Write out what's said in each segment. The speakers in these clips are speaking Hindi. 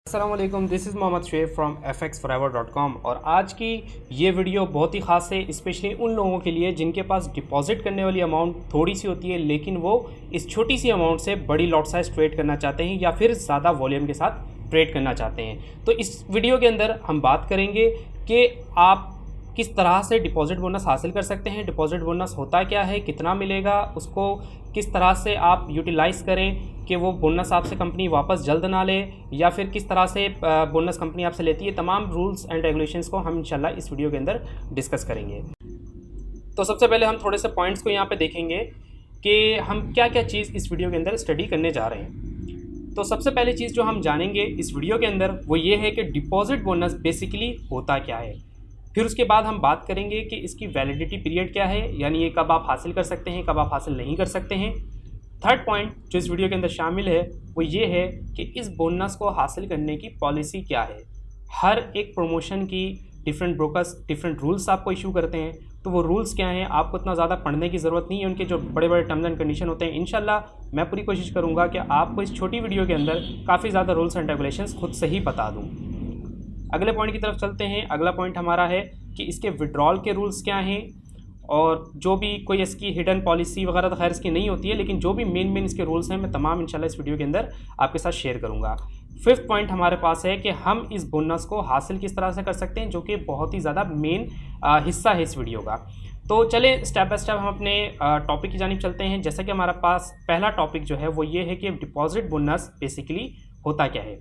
अस्सलाम वालेकुम, this is Mohammed Sheikh from fxforever.com। और आज की ये वीडियो बहुत ही ख़ास है, स्पेशली उन लोगों के लिए जिनके पास डिपॉजिट करने वाली अमाउंट थोड़ी सी होती है, लेकिन वो इस छोटी सी अमाउंट से बड़ी लॉट साइज ट्रेड करना चाहते हैं या फिर ज़्यादा वॉल्यूम के साथ ट्रेड करना चाहते हैं। तो इस वीडियो के अंदर हम बात करेंगे कि आप किस तरह से डिपॉजिट बोनस हासिल कर सकते हैं, डिपॉजिट बोनस होता क्या है, कितना मिलेगा, उसको किस तरह से आप यूटिलाइज़ करें कि वो बोनस आपसे कंपनी वापस जल्द ना ले, या फिर किस तरह से बोनस कंपनी आपसे लेती है। तमाम रूल्स एंड रेगुलेशंस को हम इंशाल्लाह इस वीडियो के अंदर डिस्कस करेंगे। तो सबसे पहले हम थोड़े से पॉइंट्स को यहाँ पे देखेंगे कि हम क्या क्या चीज़ इस वीडियो के अंदर स्टडी करने जा रहे हैं। तो सबसे पहली चीज़ जो हम जानेंगे इस वीडियो के अंदर वो ये है कि डिपॉजिट बोनस बेसिकली होता क्या है। फिर उसके बाद हम बात करेंगे कि इसकी वैलिडिटी पीरियड क्या है, यानी ये कब आप हासिल कर सकते हैं, कब आप हासिल नहीं कर सकते हैं। थर्ड पॉइंट जो इस वीडियो के अंदर शामिल है वो ये है कि इस बोनस को हासिल करने की पॉलिसी क्या है। हर एक प्रमोशन की डिफरेंट ब्रोकर्स डिफरेंट रूल्स आपको इशू करते हैं, तो वो रूल्स क्या हैं आपको इतना ज़्यादा पढ़ने की ज़रूरत नहीं है। उनके जो बड़े बड़े टर्म्स एंड कंडीशन होते हैं, इंशाल्लाह मैं पूरी कोशिश करूँगा कि आपको इस छोटी वीडियो के अंदर काफ़ी ज़्यादा रूल्स एंड रेगुलेशंस खुद से ही बता दूँ। अगले पॉइंट की तरफ चलते हैं। अगला पॉइंट हमारा है कि इसके विड्रॉल के रूल्स क्या हैं, और जो भी कोई इसकी हिडन पॉलिसी वगैरह तो खैर इसकी नहीं होती है, लेकिन जो भी मेन इसके रूल्स हैं मैं तमाम इंशाल्लाह इस वीडियो के अंदर आपके साथ शेयर करूंगा। फिफ्थ पॉइंट हमारे पास है कि हम इस बोनस को हासिल किस तरह से कर सकते हैं, जो कि बहुत ही ज़्यादा मेन हिस्सा है इस वीडियो का। तो चले स्टेप बाय स्टेप हम अपने टॉपिक की जानिब चलते हैं। जैसा कि हमारा पास पहला टॉपिक जो है वो ये है कि डिपॉजिट बोनस बेसिकली होता क्या है।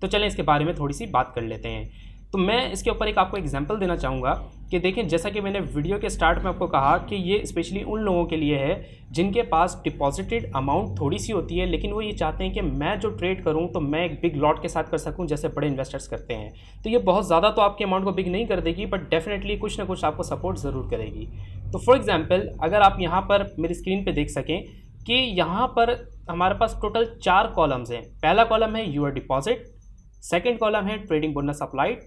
तो चलें इसके बारे में थोड़ी सी बात कर लेते हैं। तो मैं इसके ऊपर एक आपको एग्जांपल देना चाहूँगा कि देखें, जैसा कि मैंने वीडियो के स्टार्ट में आपको कहा कि ये स्पेशली उन लोगों के लिए है जिनके पास डिपॉजिटेड अमाउंट थोड़ी सी होती है, लेकिन वो ये चाहते हैं कि मैं जो ट्रेड करूं तो मैं एक बिग लॉट के साथ कर सकूं, जैसे बड़े इन्वेस्टर्स करते हैं। तो ये बहुत ज़्यादा तो आपके अमाउंट को बिग नहीं कर देगी, बट डेफिनेटली कुछ ना कुछ आपको सपोर्ट ज़रूर करेगी। तो फॉर एग्जाम्पल अगर आप यहाँ पर मेरी स्क्रीन पर देख सकें कि यहाँ पर हमारे पास टोटल 4 कॉलम्स हैं। पहला कॉलम है यूर डिपॉजिट, सेकेंड कॉलम है trading bonus applied,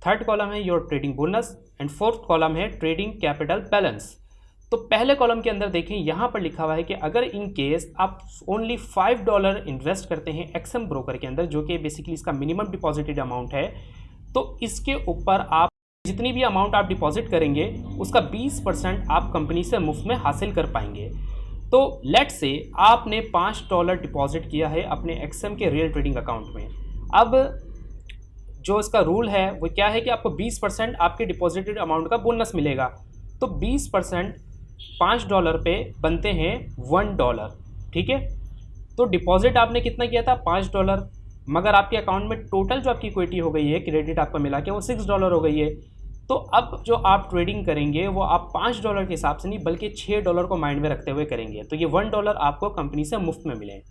third column है your trading bonus and fourth column है ट्रेडिंग कैपिटल बैलेंस। तो पहले कॉलम के अंदर देखें, यहाँ पर लिखा हुआ है कि अगर इन केस आप ओनली $5 इन्वेस्ट करते हैं एक्सएम ब्रोकर के अंदर, जो कि बेसिकली इसका मिनिमम डिपॉजिटेड अमाउंट है, तो इसके ऊपर आप जितनी भी अमाउंट आप डिपॉजिट करेंगे उसका 20% आप कंपनी से मुफ्त में हासिल कर पाएंगे। तो लेट से आपने $5 डिपॉजिट किया है अपने एक्सएम के रियल ट्रेडिंग अकाउंट में। अब जो इसका रूल है वो क्या है कि आपको 20% आपके डिपॉजिटेड अमाउंट का बोनस मिलेगा। तो 20% $5 पे बनते हैं $1, ठीक है। तो डिपॉजिट आपने कितना किया था, $5, मगर आपके अकाउंट में टोटल जो आपकी इक्विटी हो गई है, क्रेडिट आपका मिला के वो $6 हो गई है। तो अब जो आप ट्रेडिंग करेंगे वो आप $5 के हिसाब से नहीं बल्कि $6 को माइंड में रखते हुए करेंगे, तो ये $1 आपको कंपनी से मुफ्त में मिले।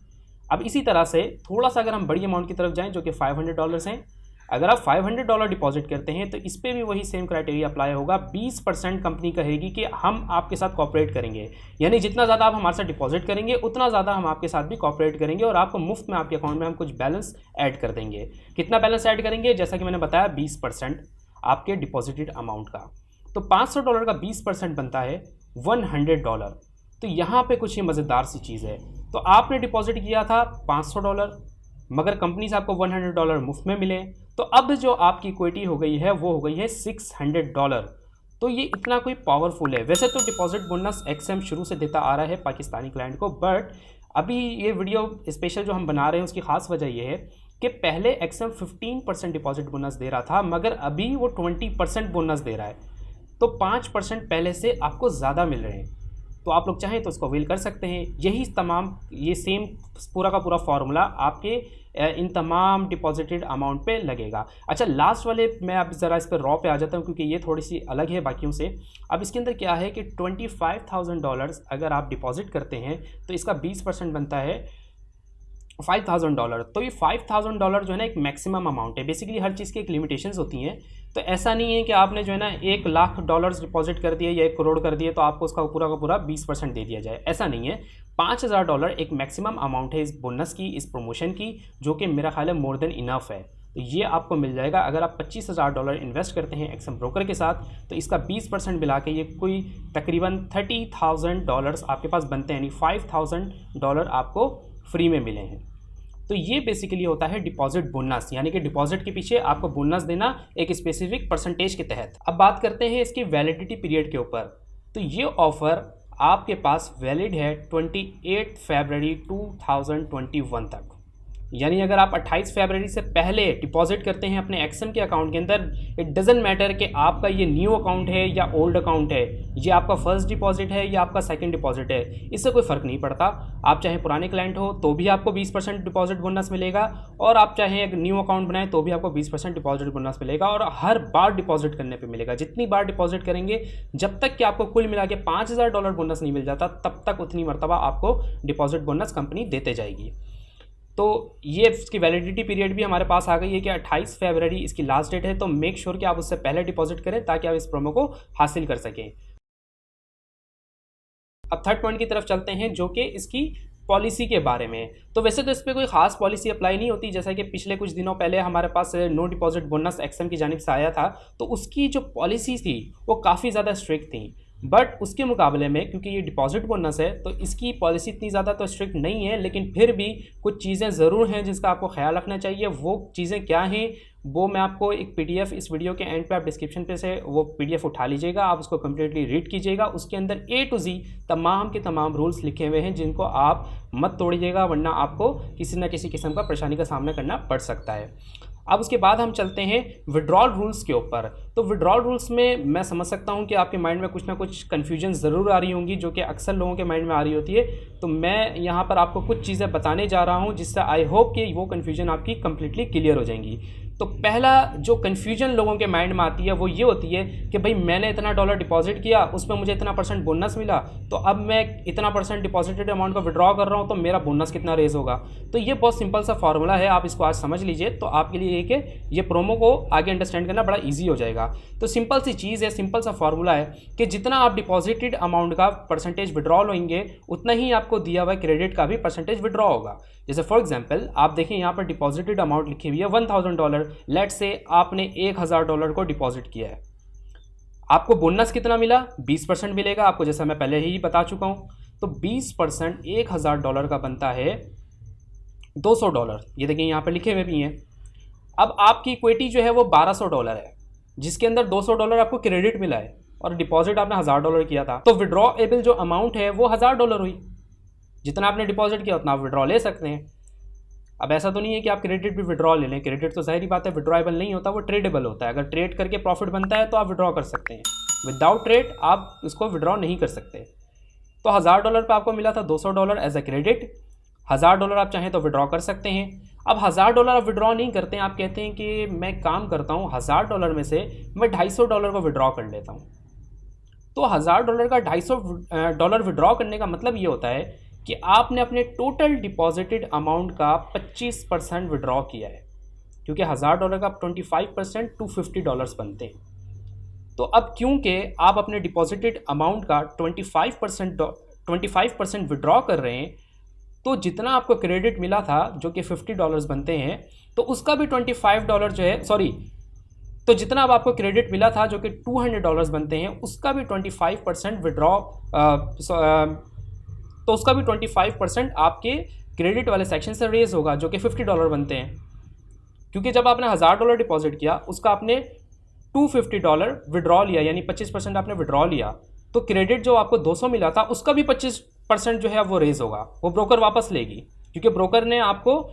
अब इसी तरह से थोड़ा सा अगर हम बड़ी अमाउंट की तरफ जाएँ जो कि $500 हैं, अगर आप $500 डिपॉजिट करते हैं तो इस पर भी वही सेम क्राइटेरिया अप्लाई होगा। 20% कंपनी कहेगी कि हम आपके साथ कॉपरेट करेंगे, यानी जितना ज़्यादा आप हमारे साथ डिपॉजिट करेंगे उतना ज़्यादा हम आपके साथ भी कॉपरेट करेंगे और आपको मुफ्त में आपके अकाउंट में हम कुछ बैलेंस ऐड कर देंगे। कितना बैलेंस ऐड करेंगे, जैसा कि मैंने बताया 20% आपके डिपॉजिटेड अमाउंट का। तो $500 का 20% बनता है $100। तो यहाँ पर कुछ ही मज़ेदार सी चीज़ है। तो आपने डिपॉजिट किया था $500, मगर कंपनी से आपको $100 मुफ्त में मिले, तो अब जो आपकी इक्विटी हो गई है वो हो गई है $600। तो ये इतना कोई पावरफुल है। वैसे तो डिपॉजिट बोनस एक्सएम शुरू से देता आ रहा है पाकिस्तानी क्लाइंट को, बट अभी ये वीडियो स्पेशल जो हम बना रहे हैं उसकी खास वजह यह है कि पहले एक्सएम 15% डिपॉजिट बोनस दे रहा था, मगर अभी वो 20% बोनस दे रहा है। तो 5% पहले से आपको ज़्यादा मिल रहे हैं। तो आप लोग चाहें तो उसको अवेल कर सकते हैं। यही तमाम ये सेम पूरा का पूरा फार्मूला आपके इन तमाम डिपॉजिटेड अमाउंट पे लगेगा। अच्छा, लास्ट वाले मैं अब ज़रा इस पर रॉ पे आ जाता हूँ क्योंकि ये थोड़ी सी अलग है बाकियों से। अब इसके अंदर क्या है कि $25,000 अगर आप डिपॉजिट करते हैं तो इसका 20% बनता है $5,000। तो ये $5,000 जो है ना एक मैक्सिमम अमाउंट है। बेसिकली हर चीज़ की एक लिमिटेशंस होती हैं। तो ऐसा नहीं है कि आपने जो है ना $1,00,000 डिपॉजिट कर दिए या 1 करोड़ कर दिए तो आपको उसका पूरा का पूरा 20% दे दिया जाए, ऐसा नहीं है। $5,000 एक मैक्सिमम अमाउंट है इस बोनस की, इस प्रमोशन की, जो कि मेरा ख्याल है मोर देन इनफ है। तो ये आपको मिल जाएगा। अगर आप $25,000 इन्वेस्ट करते हैं एक्सएम ब्रोकर के साथ तो इसका 20% मिला के ये कोई तकरीबन $30,000 आपके पास बनते हैं, यानी $5,000 आपको फ्री में मिले हैं। तो ये बेसिकली होता है डिपॉजिट बोनस, यानी कि डिपॉजिट के पीछे आपको बोनस देना एक स्पेसिफिक परसेंटेज के तहत। अब बात करते हैं इसकी वैलिडिटी पीरियड के ऊपर। तो ये ऑफ़र आपके पास वैलिड है 28 फरवरी 2021 तक, यानी अगर आप 28 फरवरी से पहले डिपॉजिट करते हैं अपने एक्सन के अकाउंट के अंदर, इट डजेंट मैटर कि आपका ये न्यू अकाउंट है या ओल्ड अकाउंट है, ये आपका फर्स्ट डिपॉजिट है या आपका सेकंड डिपॉजिट है, इससे कोई फ़र्क नहीं पड़ता। आप चाहे पुराने क्लाइंट हो तो भी आपको 20% डिपॉजिट बोनस मिलेगा, और आप चाहे एक न्यू अकाउंट बनाएं तो भी आपको 20% डिपॉजिट बोनस मिलेगा, और हर बार डिपॉजिट करने पर मिलेगा। जितनी बार डिपॉजिट करेंगे, जब तक कि आपको कुल मिला के $5000 बोनस नहीं मिल जाता, तब तक उतनी मरतबा आपको डिपॉजिट बोनस कंपनी देते जाएगी। तो ये इसकी वैलिडिटी पीरियड भी हमारे पास आ गई है कि 28 फरवरी इसकी लास्ट डेट है, तो मेक श्योर कि आप उससे पहले डिपॉजिट करें ताकि आप इस प्रोमो को हासिल कर सकें। अब थर्ड पॉइंट की तरफ चलते हैं, जो कि इसकी पॉलिसी के बारे में। तो वैसे तो इस पर कोई खास पॉलिसी अप्लाई नहीं होती, जैसा कि पिछले कुछ दिनों पहले हमारे पास नो डिपॉजिट बोनस एक्सन की जानिब से आया था, तो उसकी जो पॉलिसी थी वो काफ़ी ज़्यादा स्ट्रिक्ट थी। बट उसके मुकाबले में क्योंकि ये डिपॉजिट बोनस है तो इसकी पॉलिसी इतनी ज़्यादा तो स्ट्रिक्ट नहीं है, लेकिन फिर भी कुछ चीज़ें ज़रूर हैं जिसका आपको ख्याल रखना चाहिए। वो चीज़ें क्या हैं वो मैं आपको एक PDF इस वीडियो के एंड पे आप डिस्क्रिप्शन पे से वो PDF उठा लीजिएगा, आप उसको कम्प्लीटली रीड कीजिएगा। उसके अंदर A to Z तमाम के तमाम रूल्स लिखे हुए हैं जिनको आप मत तोड़िएगा, वरना आपको किसी न किसी किस्म का परेशानी का सामना करना पड़ सकता है। अब उसके बाद हम चलते हैं विड्रॉल रूल्स के ऊपर। तो विड्रॉल रूल्स में मैं समझ सकता हूं कि आपके माइंड में कुछ ना कुछ कन्फ्यूजन ज़रूर आ रही होंगी, जो कि अक्सर लोगों के माइंड में आ रही होती है। तो मैं यहां पर आपको कुछ चीज़ें बताने जा रहा हूं जिससे आई होप कि वो कन्फ्यूजन आपकी कम्प्लीटली क्लियर हो जाएंगी। तो पहला जो कन्फ्यूजन लोगों के माइंड में आती है वो ये होती है कि भाई मैंने इतना $, डिपॉजिट किया, उस पर मुझे इतना % बोनस मिला, तो अब मैं इतना % डिपॉजिटेड अमाउंट को विड्रॉ कर रहा हूँ तो मेरा बोनस कितना रेज होगा। तो ये बहुत सिंपल सा फार्मूला है, आप इसको आज समझ लीजिए तो आपके लिए ये प्रोमो को आगे अंडरस्टैंड करना बड़ा ईजी हो जाएगा। तो सिंपल सी चीज़ है, सिंपल सा फार्मूला है कि जितना आप डिपॉजिटेड अमाउंट का % विड्रॉल होंगे, उतना ही आपको दिया हुआ क्रेडिट का भी % विड्रॉ होगा। जैसे फॉर एग्जांपल आप देखें यहाँ पर डिपॉजिटेड अमाउंट लिखी हुई है $1000। लेट से आपने $1000 को डिपॉजिट किया है, आपको बोनस कितना मिला? 20% मिलेगा आपको, जैसा मैं पहले ही बता चुका हूँ। तो 20% $1000 का बनता है $200। ये देखिए यहाँ पर लिखे हुए भी हैं। अब आपकी इक्विटी जो है वो $1200 है, जिसके अंदर $200 आपको क्रेडिट मिला है और डिपॉजिट आपने $1000 किया था। तो विड्रॉएबल जो अमाउंट है वो $1000 हुई। जितना आपने डिपॉजिट किया उतना आप विड्रॉ ले सकते हैं। अब ऐसा तो नहीं है कि आप क्रेडिट भी विड्रॉ ले लें, क्रेडिट तो जाहिर बात है विड्रॉएबल नहीं होता, वो ट्रेडेबल होता है। अगर ट्रेड करके प्रॉफिट बनता है तो आप विड्रॉ कर सकते हैं, विदाउट ट्रेड आप इसको विड्रॉ नहीं कर सकते। तो $1000 पे आपको मिला था $200 एज अ क्रेडिट। $1000 आप चाहें तो विड्रॉ कर सकते हैं। अब $1000 आप विड्रॉ नहीं करते हैं, आप कहते हैं कि मैं काम करता हूँ $1000 में से मैं $250 को विड्रॉ कर लेता हूँ। तो $1000 का $250 विड्रॉ करने का मतलब ये होता है कि आपने अपने टोटल डिपॉजिटेड अमाउंट का 25% विड्रॉ किया है, क्योंकि $1000 का 25% $250 बनते हैं। तो अब क्योंकि आप अपने डिपॉजिटेड अमाउंट का 25% विड्रॉ कर रहे हैं, तो जितना आपको क्रेडिट मिला था जो कि $50 बनते हैं, तो उसका भी $25 जो है, तो जितना अब आपको क्रेडिट मिला था जो कि $200 बनते हैं, उसका भी 25% विड्रॉ तो उसका भी 25% आपके क्रेडिट वाले सेक्शन से रेज होगा, जो कि $50 बनते हैं। क्योंकि जब आपने $1000 डिपॉजिट किया, उसका आपने $250 विड्रॉ लिया, यानी 25% आपने विड्रॉ लिया, तो क्रेडिट जो आपको 200 मिला था उसका भी 25% जो है वो रेज होगा, वो ब्रोकर वापस लेगी। क्योंकि ब्रोकर ने आपको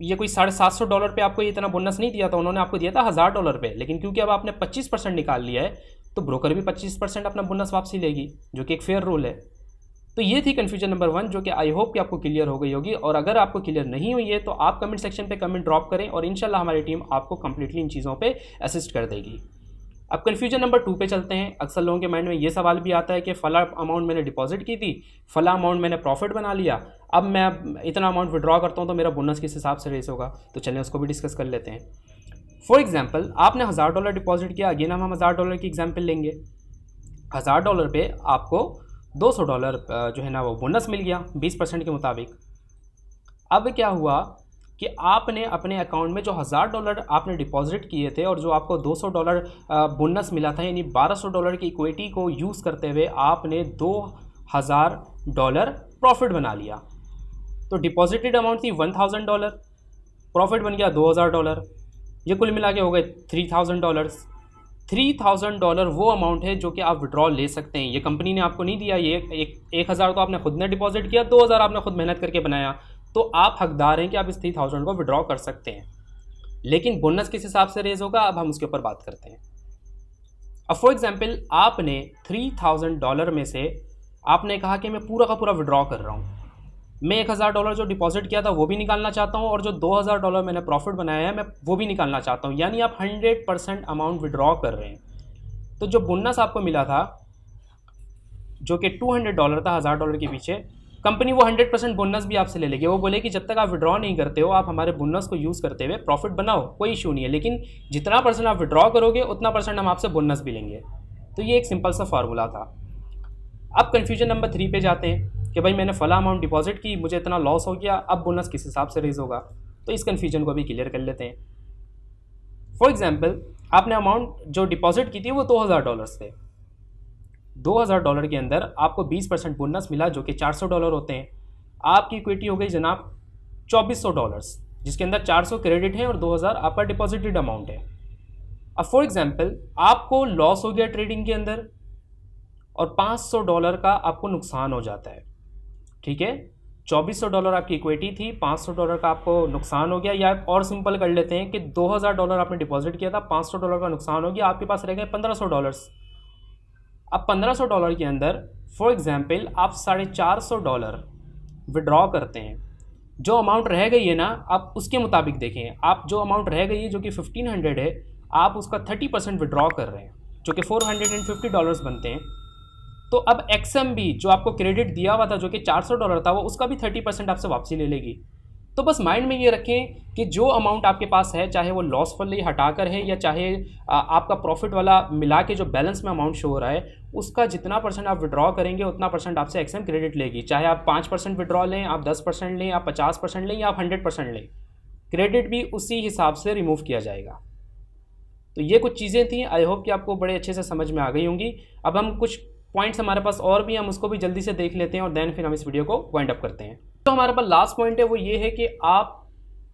ये कोई $750 पे आपको ये इतना बोनस नहीं दिया था, उन्होंने आपको दिया था $1000 पे, लेकिन क्योंकि अब आपने 25% निकाल लिया है तो ब्रोकर भी 25% अपना बोनस वापसी लेगी, जो कि एक फेयर रूल है। तो ये थी कन्फ्यूजन नंबर 1, जो कि आई होप कि आपको क्लियर हो गई होगी। और अगर आपको क्लियर नहीं हुई है तो आप कमेंट सेक्शन पे कमेंट ड्रॉप करें और इंशाल्लाह हमारी टीम आपको कंप्लीटली इन चीज़ों पे असिस्ट कर देगी। अब कन्फ्यूजन नंबर 2 पे चलते हैं। अक्सर लोगों के माइंड में ये सवाल भी आता है कि फ़ला अमाउंट मैंने डिपॉजिट की थी, फ़ला अमाउंट मैंने प्रॉफिट बना लिया, अब मैं इतना अमाउंट विड्रॉ करता हूँ तो मेरा बोनस किस हिसाब से रेस होगा। तो चलें उसको भी डिस्कस कर लेते हैं। फॉर एग्जाम्पल आपने $1000 डिपॉजिट किया, अगेन हम $1000 की एग्जाम्पल लेंगे। $1000 पे आपको $200 जो है ना वो बोनस मिल गया 20% के मुताबिक। अब क्या हुआ कि आपने अपने अकाउंट में जो $1000 आपने डिपॉजिट किए थे और जो आपको $200 बोनस मिला था, यानी $1200 की इक्विटी को यूज़ करते हुए आपने $2000 प्रॉफिट बना लिया। तो डिपॉजिटेड अमाउंट थी $1000, प्रॉफिट बन गया $2000, ये कुल मिला के हो गए $3000। $3000 वो अमाउंट है जो कि आप विड्रॉ ले सकते हैं। ये कंपनी ने आपको नहीं दिया, ये 1000 तो आपने खुद ने डिपॉजिट किया, 2000 आपने खुद मेहनत करके बनाया, तो आप हकदार हैं कि आप इस 3000 को विड्रॉ कर सकते हैं। लेकिन बोनस किस हिसाब से रेज होगा, अब हम उसके ऊपर बात करते हैं। अब फॉर एग्जाम्पल आपने $3000 में से आपने कहा कि मैं पूरा का पूरा विड्रॉ कर रहा हूँ, मैं $1000 जो डिपॉजिट किया था वो भी निकालना चाहता हूँ, और जो $2000 मैंने प्रॉफिट बनाया है मैं वो भी निकालना चाहता हूँ, यानी आप 100% अमाउंट विड्रॉ कर रहे हैं। तो जो बोनस आपको मिला था जो कि $200 था, $1000 के पीछे, कंपनी वो 100% बोनस भी आपसे ले लेगी। वो बोले कि जब तक आप विड्रॉ नहीं करते हो आप हमारे बोनस को यूज़ करते हुए प्रॉफिट बनाओ, कोई इशू नहीं है, लेकिन जितना % आप विड्रॉ करोगे उतना % हम आपसे बोनस भी लेंगे। तो ये एक सिंपल सा फार्मूला था। अब कन्फ्यूजन नंबर 3 पे जाते हैं कि भाई मैंने फला अमाउंट डिपॉजिट की, मुझे इतना लॉस हो गया, अब बोनस किस हिसाब से रेज होगा। तो इस कन्फ्यूजन को भी क्लियर कर लेते हैं। फॉर एग्जांपल आपने अमाउंट जो डिपॉजिट की थी वो $2000 थे, $2000 के अंदर आपको 20% बोनस मिला जो कि $400 होते हैं। आपकी इक्विटी हो गई जनाब $2400, जिसके अंदर 400 क्रेडिट है और 2000 आपका डिपॉजिटेड अमाउंट है। अब फॉर एग्जांपल आपको लॉस हो गया ट्रेडिंग के अंदर और $500 का आपको नुकसान हो जाता है, ठीक है। $2400 आपकी इक्विटी थी, $500 का आपको नुकसान हो गया, या और सिंपल कर लेते हैं कि $2000 आपने डिपॉजिट किया था, $500 का नुकसान हो गया, आपके पास रह गए $1500। अब $1500 के अंदर फॉर एग्जांपल आप $450 विड्रॉ करते हैं। जो अमाउंट रह गई है ना, आप उसके मुताबिक देखें, आप जो अमाउंट रह गई है जो कि 1500 है, आप उसका 30% विड्रॉ कर रहे हैं जो कि $450 बनते हैं। तो अब XMB जो आपको क्रेडिट दिया हुआ था जो कि $400 था, वो उसका भी 30% आपसे वापसी ले लेगी। तो बस माइंड में ये रखें कि जो अमाउंट आपके पास है, चाहे वो लॉस वाली हटाकर है या चाहे आपका प्रॉफिट वाला मिला के जो बैलेंस में अमाउंट शो हो रहा है, उसका जितना % आप विड्रॉ करेंगे उतना % आपसे XM क्रेडिट लेगी। चाहे आप 5% विड्रॉ लें, आप 10% लें, आप 50% लें या आप 100% लें, क्रेडिट भी उसी हिसाब से रिमूव किया जाएगा। तो ये कुछ चीज़ें थी, आई होप कि आपको बड़े अच्छे से समझ में आ गई होंगी। अब हम कुछ पॉइंट्स हमारे पास और भी, हम उसको भी जल्दी से देख लेते हैं और देन फिर हम इस वीडियो को वाइंड अप करते हैं। तो हमारे पास लास्ट पॉइंट है वो ये है कि आप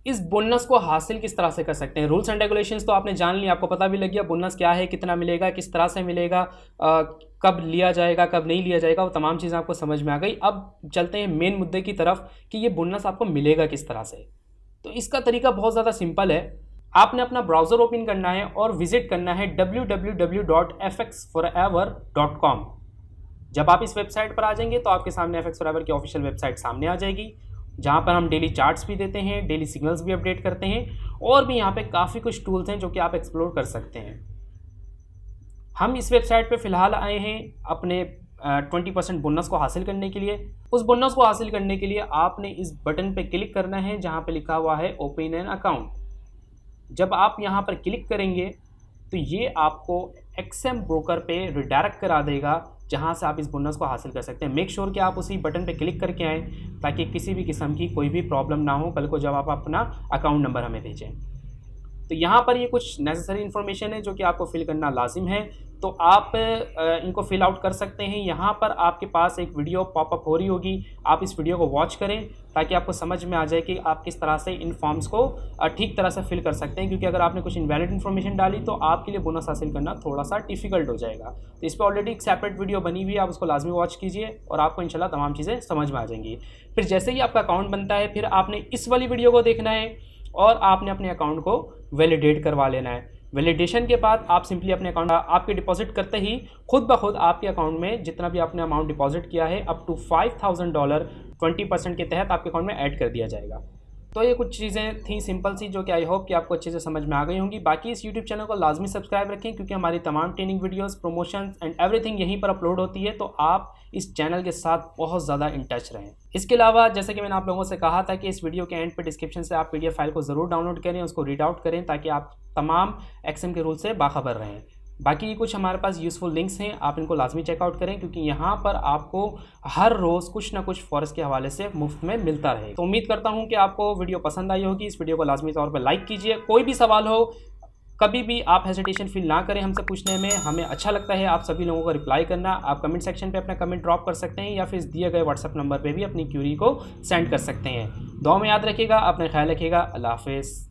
इस बोनस को हासिल किस तरह से कर सकते हैं। रूल्स एंड रेगुलेशंस तो आपने जान लिया, आपको पता भी लग गया बोनस क्या है, कितना मिलेगा, किस तरह से मिलेगा, कब लिया जाएगा, कब नहीं लिया जाएगा, वो तमाम चीज़ें आपको समझ में आ गई। अब चलते हैं मेन मुद्दे की तरफ कि ये बोनस आपको मिलेगा किस तरह से। तो इसका तरीका बहुत ज़्यादा सिंपल है। आपने अपना ब्राउज़र ओपन करना है और विजिट करना है www.fxforever.com। जब आप इस वेबसाइट पर आ जाएंगे तो आपके सामने FX Forever की ऑफिशियल वेबसाइट सामने आ जाएगी, जहाँ पर हम डेली चार्ट्स भी देते हैं, डेली सिग्नल्स भी अपडेट करते हैं, और भी यहाँ पे काफ़ी कुछ टूल्स हैं जो कि आप एक्सप्लोर कर सकते हैं। हम इस वेबसाइट पे फ़िलहाल आए हैं अपने 20% बोनस को हासिल करने के लिए। उस बोनस को हासिल करने के लिए आपने इस बटन पे क्लिक करना है जहाँ पे लिखा हुआ है ओपन एन अकाउंट। जब आप यहाँ पर क्लिक करेंगे तो ये आपको XM ब्रोकर पे रिडायरेक्ट करा देगा, जहाँ से आप इस बोनस को हासिल कर सकते हैं। मेक श्योर कि आप उसी बटन पे क्लिक करके आएँ ताकि किसी भी किस्म की कोई भी प्रॉब्लम ना हो कल को जब आप अपना अकाउंट नंबर हमें भेजें। तो यहाँ पर ये कुछ नेसेसरी इन्फॉर्मेशन है जो कि आपको फिल करना लाजिम है, तो आप इनको फिल आउट कर सकते हैं। यहाँ पर आपके पास एक वीडियो पॉपअप हो रही होगी, आप इस वीडियो को वॉच करें ताकि आपको समझ में आ जाए कि आप किस तरह से इन फॉर्म्स को ठीक तरह से फिल कर सकते हैं, क्योंकि अगर आपने कुछ इनवैलिड इन्फॉर्मेशन डाली तो आपके लिए बोनस हासिल करना थोड़ा सा डिफ़िकल्ट हो जाएगा। तो इस पर ऑलरेडी एक सेपरेट वीडियो बनी हुई है, आप उसको लाजमी वॉच कीजिए और आपको इंशाल्लाह तमाम चीज़ें समझ में आ जाएंगी। फिर जैसे ही आपका अकाउंट बनता है, फिर आपने इस वाली वीडियो को देखना है और आपने अपने अकाउंट को वैलिडेट करवा लेना है। वैलिडेशन के बाद आप सिंपली अपने अकाउंट आपके डिपॉजिट करते ही खुद ब खुद आपके अकाउंट में जितना भी आपने अमाउंट डिपॉजिट किया है अप टू $5000 20% के तहत आपके अकाउंट में ऐड कर दिया जाएगा। तो ये कुछ चीज़ें थी सिंपल सी जो कि आई होप कि आपको अच्छे से समझ में आ गई होंगी। बाकी इस यूट्यूब चैनल को लाजमी सब्सक्राइब रखें क्योंकि हमारी तमाम training videos, promotions and everything यहीं पर अपलोड होती है, तो आप इस चैनल के साथ बहुत ज़्यादा इन टच रहें। इसके अलावा जैसे कि मैंने आप लोगों से कहा था कि इस वीडियो के एंड पे डिस्क्रिप्शन से आप PDF फाइल को ज़रूर डाउनलोड करें, उसको रीड आउट करें ताकि आप तमाम XM के रूल से बाखबर रहें। बाकी कुछ हमारे पास यूज़फुल लिंक्स हैं, आप इनको लाजमी चेकआउट करें क्योंकि यहाँ पर आपको हर रोज़ कुछ ना कुछ फॉरेक्स के हवाले से मुफ्त में मिलता रहे। तो उम्मीद करता हूँ कि आपको वीडियो पसंद आई होगी। इस वीडियो को लाजमी तौर पर लाइक कीजिए। कोई भी सवाल हो कभी भी आप हेजिटेशन फील ना करें हमसे पूछने में, हमें अच्छा लगता है आप सभी लोगों को रिप्लाई करना। आप कमेंट सेक्शन पे अपना कमेंट ड्रॉप कर सकते हैं या फिर दिए गए व्हाट्सअप नंबर पे भी अपनी क्यूरी को सेंड कर सकते हैं। दुआ में याद रखिएगा, अपना ख्याल रखिएगा। अल्लाह हाफिज़।